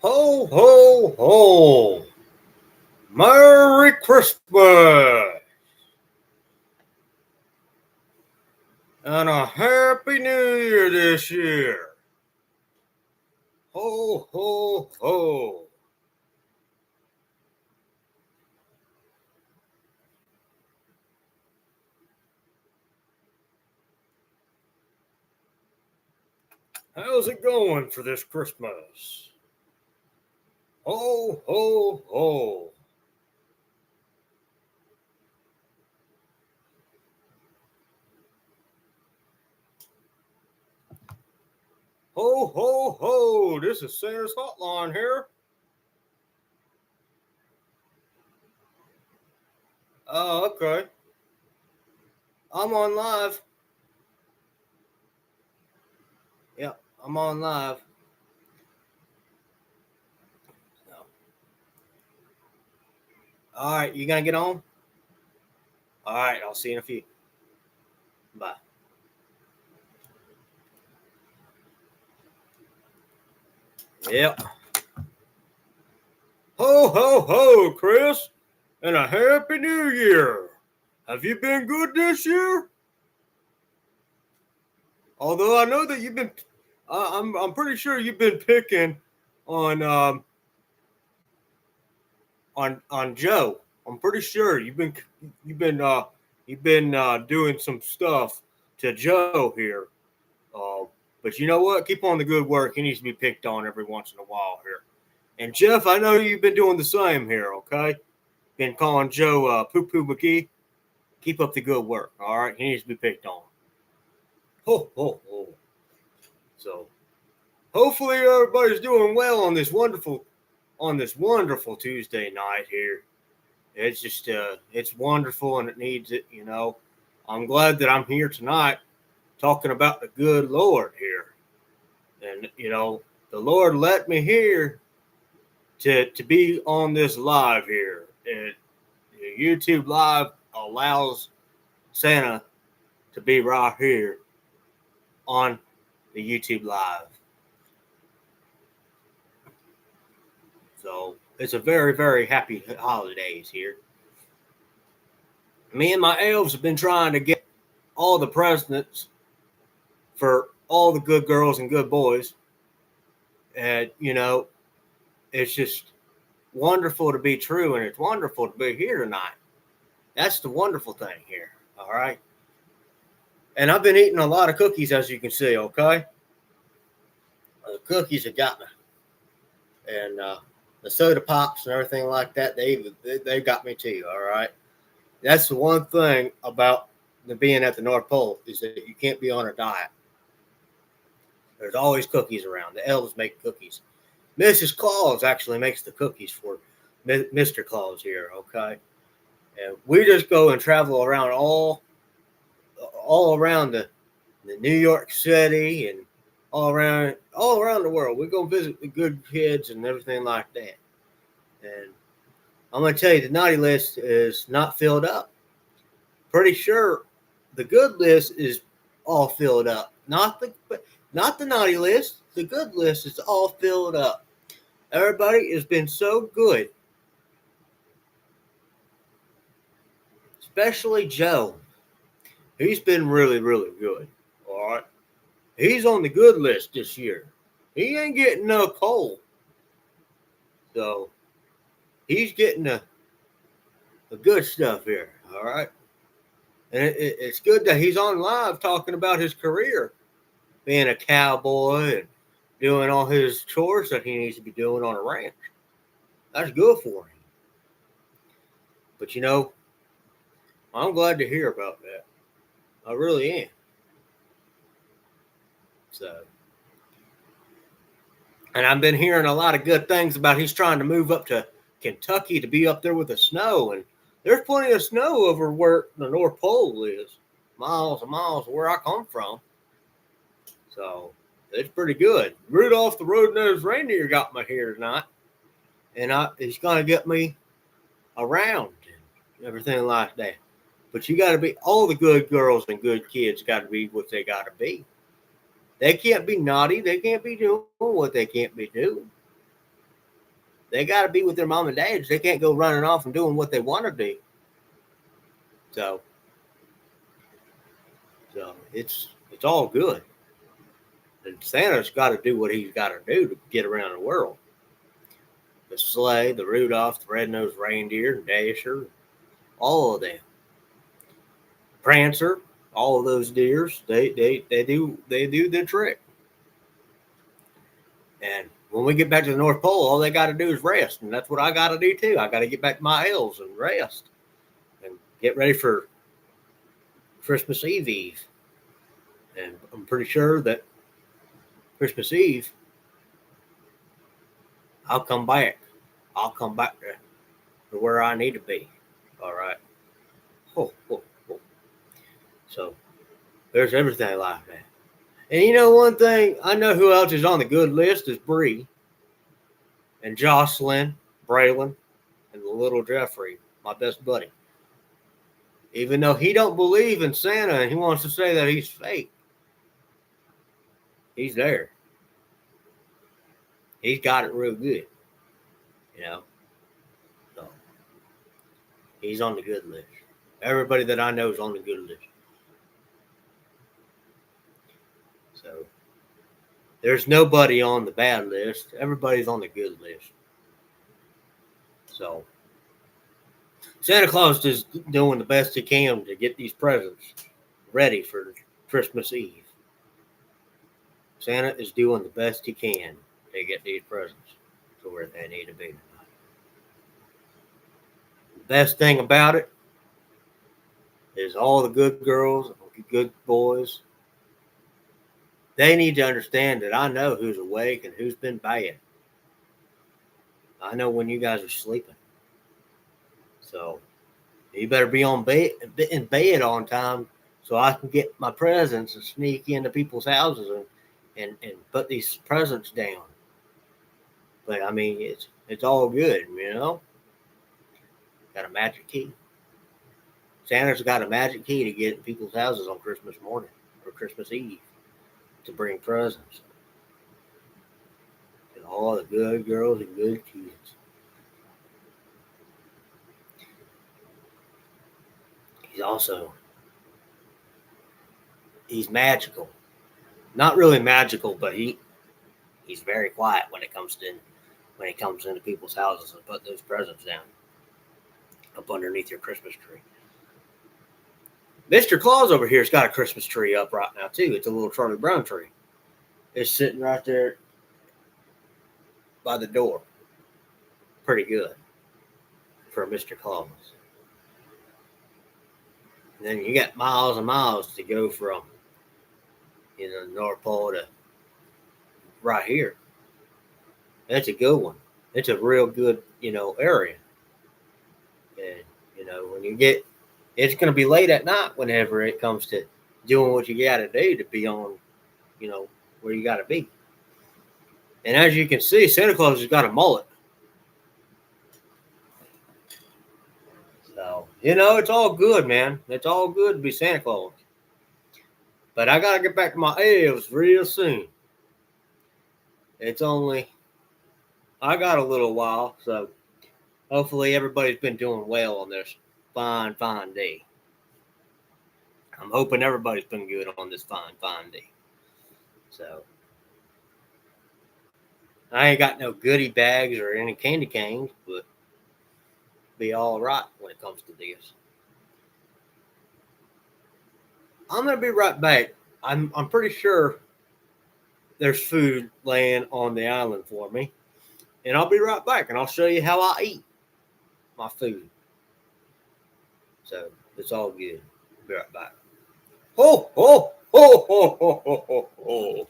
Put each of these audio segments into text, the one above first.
Ho, ho, ho. Merry Christmas and a Happy New Year this year. Ho, ho, ho. How's it going for this Christmas? Ho, ho, ho. Ho, ho, ho. This is Santa's Hotline here. Oh, okay. I'm on live. Yep, I'm on live. No. All right, you gonna get on? All right, I'll see you in a few. Bye. Yep. Ho, ho, ho, Chris, and a Happy New Year. Have you been good this year? Although I know that you've been, I'm pretty sure you've been picking on on Joe. I'm pretty sure you've been doing some stuff to Joe here. But you know what? Keep on the good work. He needs to be picked on every once in a while here. And Jeff, I know you've been doing the same here. Okay, been calling Joe Poo Poo McGee. Keep up the good work. All right, he needs to be picked on. Ho ho ho. So hopefully everybody's doing well on this wonderful Tuesday night here. It's just it's wonderful and it needs it, you know. I'm glad that I'm here tonight talking about the good Lord here. And you know, the Lord let me here to be on this live here. And YouTube live allows Santa to be right here on the YouTube live. So it's a very, very happy holidays here. Me and my elves have been trying to get all the presents for all the good girls and good boys. And, you know, it's just wonderful to be true, and it's wonderful to be here tonight. That's the wonderful thing here, all right? And I've been eating a lot of cookies, as you can see, okay? The cookies have got me. And the soda pops and everything like that, they got me too, all right? That's the one thing about being at the North Pole is that you can't be on a diet. There's always cookies around. The elves make cookies. Mrs. Claus actually makes the cookies for Mr. Claus here, okay? And we just go and travel around all around the New York City and all around the world. We go visit the good kids and everything like that. And I'm going to tell you, the naughty list is not filled up. Pretty sure the good list is all filled up. Not the naughty list. The good list is all filled up. Everybody has been so good. Especially Joe. He's been really, really good. All right. He's on the good list this year. He ain't getting no coal. So he's getting the good stuff here. All right. And it's good that he's on live talking about his career, being a cowboy and doing all his chores that he needs to be doing on a ranch. That's good for him. But, you know, I'm glad to hear about that. I really am. So, and I've been hearing a lot of good things about he's trying to move up to Kentucky to be up there with the snow. And there's plenty of snow over where the North Pole is, miles and miles where I come from. So it's pretty good. Rudolph the Red-Nosed Reindeer got me here tonight, and he's going to get me around and everything like that. But you got to be, all the good girls and good kids got to be what they got to be. They can't be naughty. They can't be doing what they can't be doing. They got to be with their mom and dads. They can't go running off and doing what they want to do. So it's all good. And Santa's got to do what he's got to do to get around the world. The sleigh, the Rudolph, the red-nosed reindeer, Dasher, all of them. Prancer, all of those deers, they do the trick. And when we get back to the North Pole, all they got to do is rest, and that's what I got to do too. I got to get back to my hills and rest, and get ready for Christmas Eve. And I'm pretty sure that Christmas Eve, I'll come back. I'll come back to where I need to be. All right. Oh. So there's everything like that. And you know one thing, I know who else is on the good list is Bree and Jocelyn, Braylon, and the little Jeffrey, my best buddy. Even though he don't believe in Santa and he wants to say that he's fake, he's there. He's got it real good, you know. So he's on the good list. Everybody that I know is on the good list. So there's nobody on the bad list. Everybody's on the good list. So Santa Claus is doing the best he can to get these presents ready for Christmas Eve. Santa is doing the best he can to get these presents to where they need to be. The best thing about it is all the good girls, good boys, they need to understand that I know who's awake and who's been bad. I know when you guys are sleeping. So you better be in bed on time so I can get my presents and sneak into people's houses and put these presents down. But I mean, it's all good, you know. Got a magic key. Santa's got a magic key to get in people's houses on Christmas morning or Christmas Eve to bring presents. And all the good girls and good kids. He's magical. Not really magical, but he's very quiet when it comes into people's houses and put those presents down up underneath your Christmas tree. Mr. Claus over here's got a Christmas tree up right now too. It's a little Charlie Brown tree. It's sitting right there by the door. Pretty good for Mr. Claus. And then you got miles and miles to go from, North Pole to right here. That's a good one. It's a real good, area. And, when you get, it's going to be late at night whenever it comes to doing what you got to do to be on, where you got to be. And as you can see, Santa Claus has got a mullet. So, it's all good, man. It's all good to be Santa Claus. But I got to get back to my elves real soon. I got a little while, so hopefully everybody's been doing well on this fine, fine day. I'm hoping everybody's been good on this fine, fine day. So, I ain't got no goodie bags or any candy canes, but be all right when it comes to this. I'm going to be right back. I'm pretty sure there's food laying on the island for me. And I'll be right back, and I'll show you how I eat my food. So, it's all good. I'll be right back. Ho, ho, ho, ho, ho, ho, ho, ho.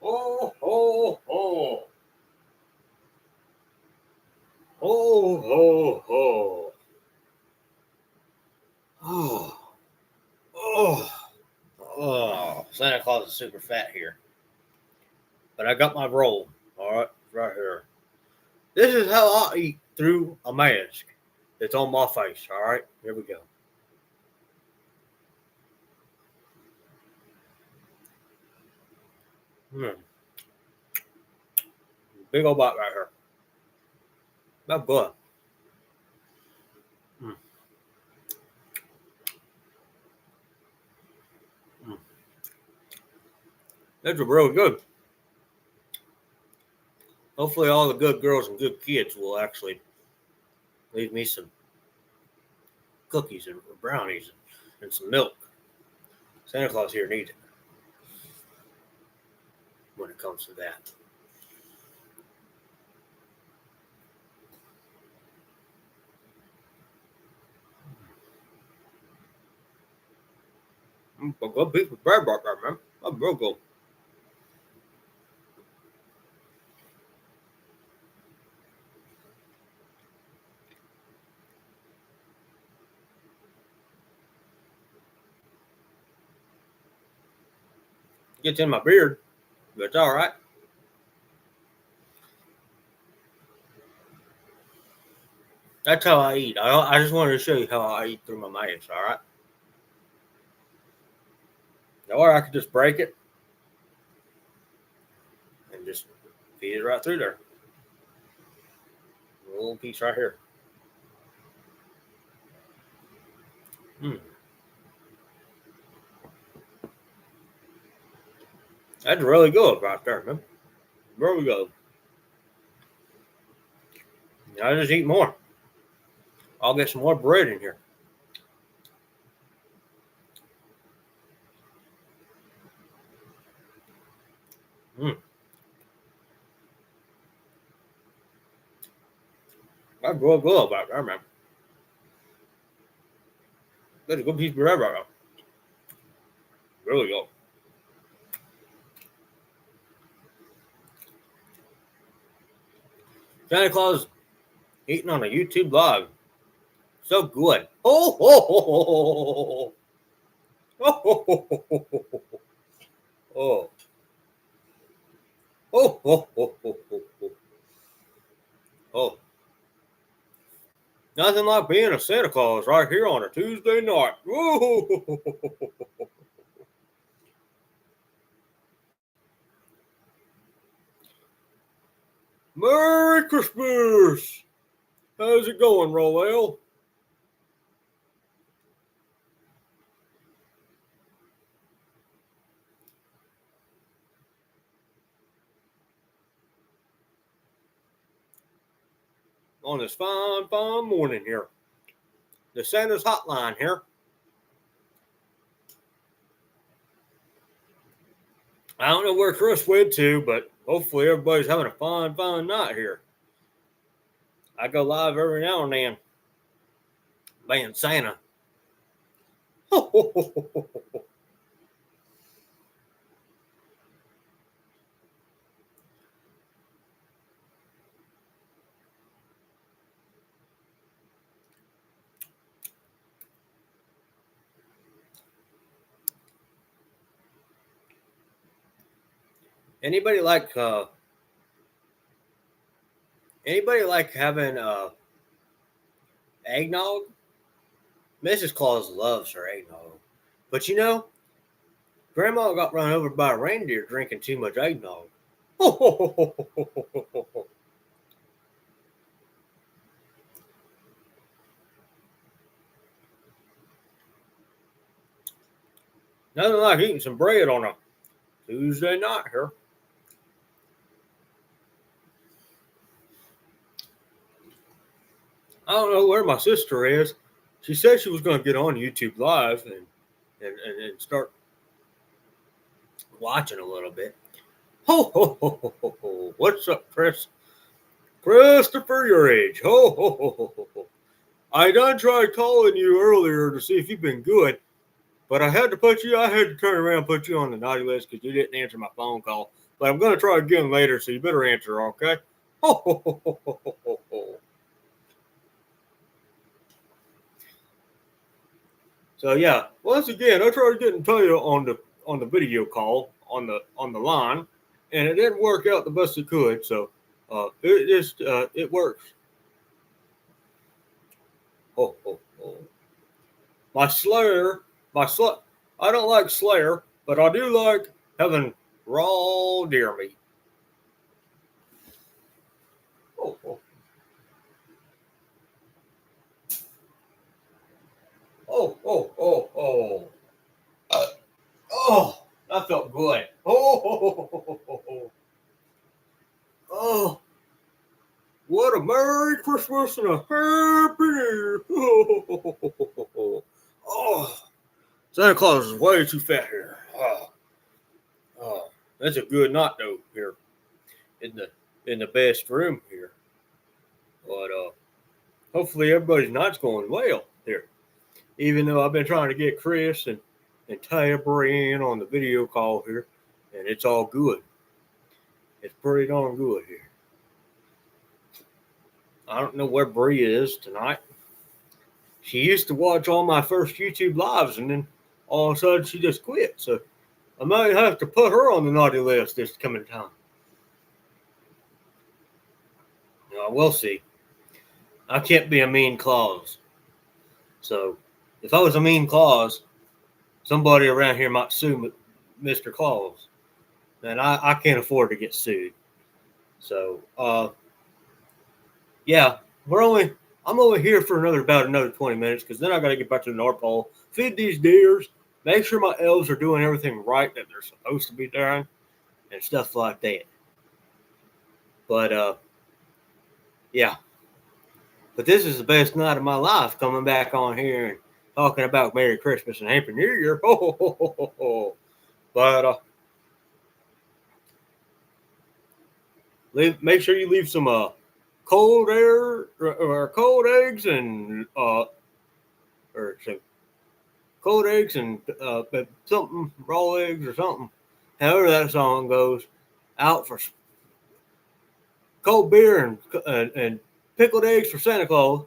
Ho, ho, ho. Ho, ho, ho. Santa Claus is super fat here. But I got my roll. All right, right here. This is how I eat through a mask. It's on my face. All right, here we go. Big old bite right here. That's good. Mm. Mm. That's really good. Hopefully, all the good girls and good kids will actually leave me some cookies and brownies and some milk. Santa Claus here needs it when it comes to that. A good piece of bread right there, man. That's real good. Gets in my beard, but it's all right. That's how I eat. I just wanted to show you how I eat through my mask, all right? Or I could just break it and just feed it right through there. A little piece right here. Mm. That's really good right there, man. Really good. I just eat more. I'll get some more bread in here. Mm. That's real good right there, man. That's a good piece of bread right there. Really good. Santa Claus eating on a YouTube live. So good. Oh, oh, oh, oh, oh, oh, oh, oh, oh, oh, oh, oh, oh, oh, oh. Nothing like being a Santa Claus right here on a Tuesday night. Woo! Merry Christmas! How's it going, Roel? On this fine, fine morning here. The Santa's hotline here. I don't know where Chris went to, but hopefully everybody's having a fine, fine night here. I go live every now and then. Being Santa. Anybody like having eggnog? Mrs. Claus loves her eggnog. But you know, Grandma got run over by a reindeer drinking too much eggnog. Nothing like eating some bread on a Tuesday night here. I don't know where my sister is. She said she was going to get on YouTube Live and start watching a little bit. Ho, ho, ho, ho, ho, ho. What's up, Chris? Christopher, your age. Ho, ho, ho, ho, ho, ho. I done tried calling you earlier to see if you've been good, but I had to turn around and put you on the naughty list because you didn't answer my phone call. But I'm going to try again later, so you better answer, okay? Ho, ho, ho, ho, ho, ho, ho. So yeah, once again, I tried getting to you on on the video call on the line, and it didn't work out the best it could. So it works. Oh, oh, oh. My Slayer, I don't like Slayer, but I do like having raw deer meat. Oh, oh. Oh, oh, oh, oh. Oh, that felt good. Oh, oh, oh, oh, oh. Oh, what a Merry Christmas and a Happy New Year. Oh, oh, oh, oh, oh. Oh, Santa Claus is way too fat here. Oh, oh. That's a good knot though here in the best room here. But hopefully everybody's night's going well here. Even though I've been trying to get Chris and Tabor in on the video call here, and it's all good. It's pretty darn good here. I don't know where Bree is tonight. She used to watch all my first YouTube lives, and then all of a sudden she just quit. So I might have to put her on the naughty list this coming time. We'll see. I can't be a mean Claus. So if I was a mean Claus, somebody around here might sue Mr. Claus. And I can't afford to get sued. So, yeah, I'm only here for about another 20 minutes because then I got to get back to the North Pole, feed these deers, make sure my elves are doing everything right that they're supposed to be doing, and stuff like that. But, yeah. But this is the best night of my life coming back on here and talking about Merry Christmas and Happy New Year. But, make sure you leave some cold air or cold eggs and or some cold eggs and something raw eggs or something. However that song goes, out for cold beer and pickled eggs for Santa Claus,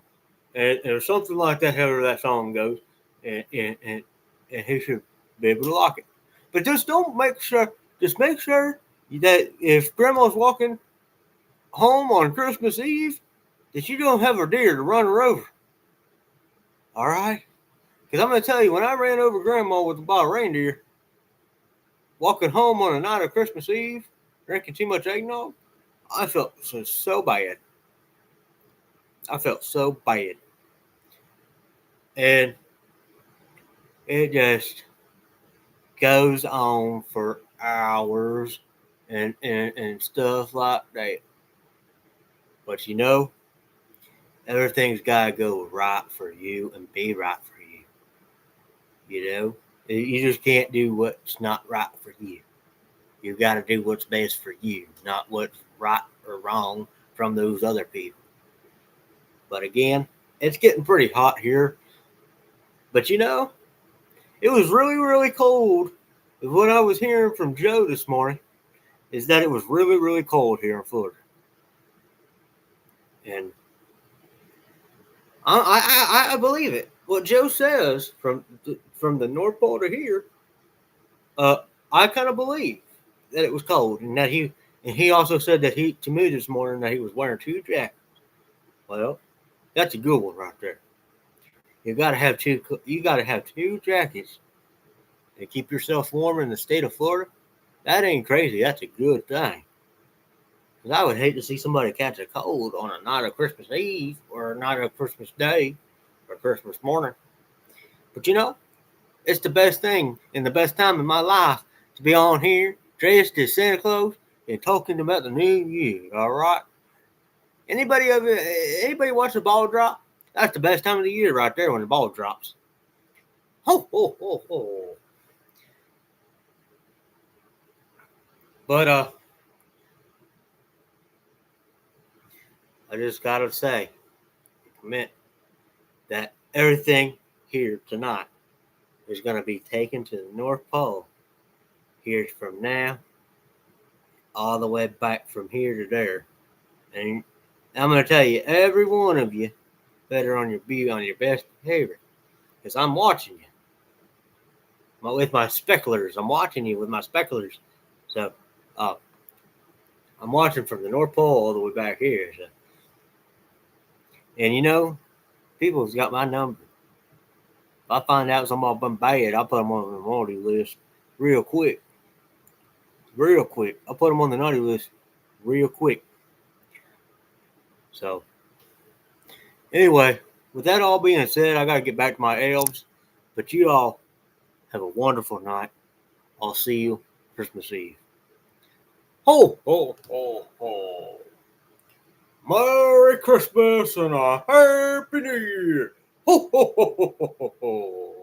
and or something like that. However that song goes, and he should be able to lock it. But just make sure that if Grandma's walking home on Christmas Eve, that you don't have a deer to run her over. All right? Because I'm going to tell you, when I ran over Grandma with a bottle of reindeer, walking home on a night of Christmas Eve, drinking too much eggnog, I felt so bad. I felt so bad. And it just goes on for hours and stuff like that. But everything's got to go right for you and be right for you. You just can't do what's not right for you. You got to do what's best for you, not what's right or wrong from those other people. But again, it's getting pretty hot here. But it was really, really cold. What I was hearing from Joe this morning is that it was really, really cold here in Florida. And I believe it. What Joe says from the North Pole to here, I kind of believe that it was cold, and that he also said that to me this morning that he was wearing 2 jackets. Well, that's a good one right there. You got to have 2. You got to have 2 jackets to keep yourself warm in the state of Florida. That ain't crazy. That's a good thing. Because I would hate to see somebody catch a cold on a night of Christmas Eve or a night of Christmas Day or Christmas morning. But it's the best thing and the best time in my life to be on here dressed as Santa Claus and talking about the new year. All right. Anybody watch the ball drop? That's the best time of the year right there when the ball drops. Ho ho ho ho. But I just gotta say, commit that everything here tonight is going to be taken to the North Pole here from now all the way back from here to there. And I'm going to tell you, every one of you better be on your best behavior, because I'm watching you. with my specklers. I'm watching you with my specklers. So I'm watching from the North Pole all the way back here. So. And you know, people's got my number. If I find out somebody's been bad, I'll put them on the naughty list real quick. Real quick. I'll put them on the naughty list real quick. So, anyway, with that all being said, I got to get back to my elves. But you all have a wonderful night. I'll see you Christmas Eve. Ho, ho, ho, ho. Merry Christmas and a Happy New Year. Ho, ho, ho, ho, ho, ho.